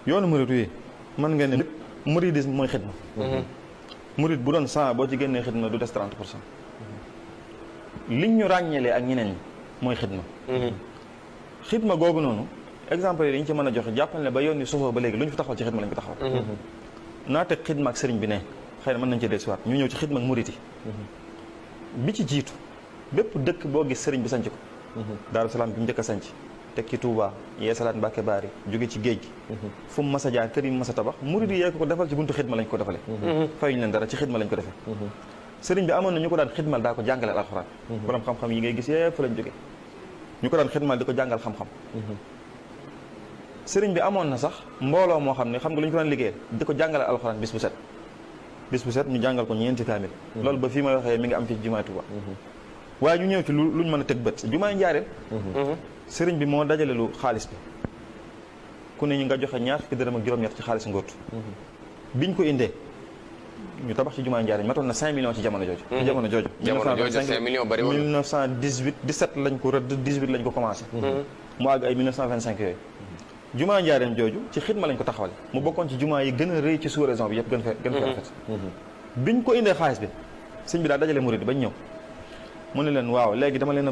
yoonu murid yi mën ngeen ne muridisme mooy xidma. murid bu doon 100 boo ci génnee xidma du des 30%. liñ ñu ràññeelee ak ñeneen ñi mooy xidma. xidma googu noonu exemple yi dañ ci mën a joxe jàppal ne ba yoon ni sosoo ba léegi lu ñu fi taxawal ci xidma lañ ko taxawal. naa teg xidma ak sëriñ bi ne xëy na mën nañ ci dellusiwaat ñu ñëw ci xidma ak murid yi. bi ci jiitu bépp dëkk boo gis sëriñ bi sanc ko. Daaru Salaam bi mu njëkk a sanc teg ci Touba yeesalaat Mbàkke Baari jóge ci géej gi. fu mu mas a jaar kër yi mu mas a tabax murid yi yee ko defal ci buntu xidma lañ ko defalee. fayuñ leen dara ci xidma lañ ko defee. sëriñ bi amoon na ñu ko daan xidmal daa ko jàngaleel alxuraan. borom xam-xam yi ngay gis yëpp fa lañ jóge ñu ko daan xidmal di ko jàngal xam-xam. sëriñ bi amoon na sax mbooloo moo xam ne xam nga lu ñu ko daan liggéeyal di ko jàngaleel alxuraan bis bu set ñu jàngal ko ñeenti kaamil. loolu ba fii may waxee mi ngi am fii ci jumaay Touba. waaye ñu ñëw ci luñ mën a teg bët jumaay Njaaréem. sëriñ bi moo dajale lu xaalis bi ku ne ñu nga joxe ñaar fukki dërëm ak juróom-ñett ci xaalis ngóotu. biñ ko indee ñu tabax ci jumaay Njaaréem matoon na 5 millions ci jamono jooju. ci jamono jooju 5 millions bari woon 1918 17 lañ ko rëdd 18 lañ ko commencé. mu àgg ay 1925 yooyu. jumaa Njaaréem jooju ci xidma lañ ko taxawale mu bokkoon ci jumaa yi gën a rëy ci sous-région bi yëpp gën fee rafet. biñ ko indee xaalis bi sëñ bi daa dajale murid bañ ñëw mu ne leen waaw léegi dama leen